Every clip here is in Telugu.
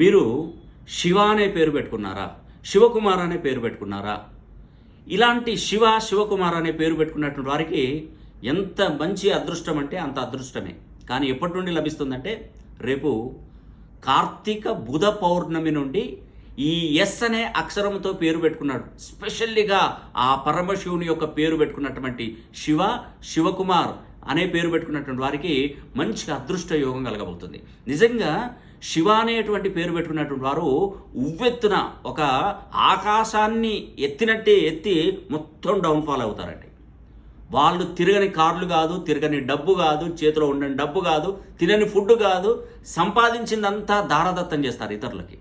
మీరు శివ అనే పేరు పెట్టుకున్నారా? శివకుమార్ అనే పేరు పెట్టుకున్నారా? ఇలాంటి శివకుమార్ అనే పేరు పెట్టుకున్నటువంటి వారికి ఎంత మంచి అదృష్టం అంటే అంత అదృష్టమే. కానీ ఎప్పటి నుండి లభిస్తుందంటే రేపు కార్తీక బుధ పౌర్ణమి నుండి ఈ ఎస్ అనే అక్షరంతో పేరు పెట్టుకున్నాడు. స్పెషల్లీగా ఆ పరమశివుని యొక్క పేరు పెట్టుకున్నటువంటి శివకుమార్ అనే పేరు పెట్టుకున్నటువంటి వారికి మంచి అదృష్ట యోగం కలగబోతుంది. నిజంగా శివ అనేటువంటి పేరు పెట్టుకున్నటువంటి వారు ఉవ్వెత్తున ఒక ఆకాశాన్ని ఎత్తినట్టే ఎత్తి మొత్తం డౌన్ఫాల్ అవుతారండి. వాళ్ళు తిరగని కార్లు కాదు, తిరగని డబ్బు కాదు, చేతిలో ఉండని డబ్బు కాదు, తినని ఫుడ్ కాదు, సంపాదించిందంతా దారదత్తం చేస్తారు ఇతరులకి.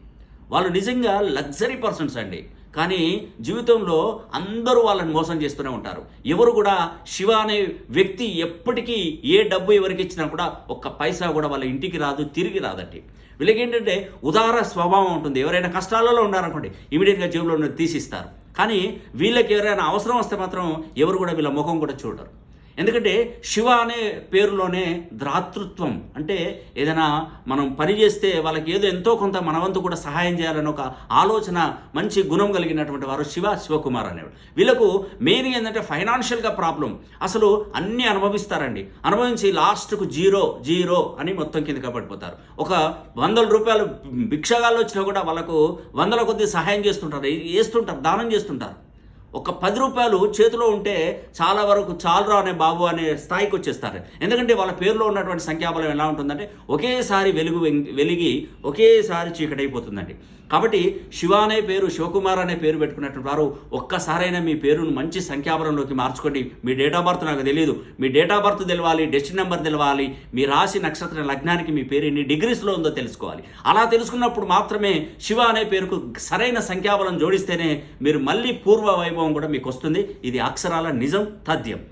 వాళ్ళు నిజంగా లగ్జరీ పర్సన్స్ అండి. కానీ జీవితంలో అందరూ వాళ్ళని మోసం చేస్తూనే ఉంటారు. ఎవరు కూడా శివ అనే వ్యక్తి ఎప్పటికీ ఏ డబ్బు ఎవరికి ఇచ్చినా కూడా ఒక్క పైసా కూడా వాళ్ళ ఇంటికి రాదు, తిరిగి రాదండి. వీళ్ళకి ఏంటంటే ఉదార స్వభావం ఉంటుంది. ఎవరైనా కష్టాలలో ఉన్నారనుకోండి ఇమీడియట్గా జేబులో ఉన్నది తీసిస్తారు. కానీ వీళ్ళకి ఎవరైనా అవసరం వస్తే మాత్రం ఎవరు కూడా వీళ్ళ ముఖం కూడా చూడరు. ఎందుకంటే శివ అనే పేరులోనే ద్రాతృత్వం, అంటే ఏదైనా మనం పని చేస్తే వాళ్ళకి ఏదో ఎంతో కొంత మనవంతు కూడా సహాయం చేయాలని ఒక ఆలోచన, మంచి గుణం కలిగినటువంటి వారు శివకుమార్ అనేవాడు. వీళ్ళకు మెయిన్ ఏంటంటే ఫైనాన్షియల్గా ప్రాబ్లం. అసలు అన్నీ అనుభవిస్తారండి. అనుభవించి లాస్ట్కు జీరో అని మొత్తం కిందకి పడిపోతారు. ఒక 100 రూపాయలు భిక్షగాళ్ళు వచ్చినా కూడా వాళ్ళకు 100 కొద్ది సహాయం చేస్తుంటారు, దానం చేస్తుంటారు. ఒక 10 రూపాయలు చేతిలో ఉంటే చాలా వరకు చాలరా అనే బాబు అనే స్థాయికి వచ్చేస్తారు. ఎందుకంటే వాళ్ళ పేరులో ఉన్నటువంటి సంఖ్యాబలం ఎలా ఉంటుందంటే ఒకేసారి వెలిగి ఒకేసారి చీకటైపోతుందండి. కాబట్టి శివ అనే పేరు, శివకుమార్ అనే పేరు పెట్టుకున్నటువంటి వారు ఒక్కసారైనా మీ పేరును మంచి సంఖ్యాబలంలోకి మార్చుకోండి. మీ డేట్ ఆఫ్ బర్త్ నాకు తెలియదు, మీ డేట్ ఆఫ్ బర్త్ తెలవాలి, డెస్టినీ నెంబర్ తెలవాలి, మీ రాశి నక్షత్ర లగ్నానికి మీ పేరు ఎన్ని డిగ్రీస్లో ఉందో తెలుసుకోవాలి. అలా తెలుసుకున్నప్పుడు మాత్రమే శివ అనే పేరుకు సరైన సంఖ్యాబలం జోడిస్తేనే మీరు మళ్ళీ పూర్వ వైభవం కూడా మీకు వస్తుంది. ఇది అక్షరాల నిజం, తథ్యం.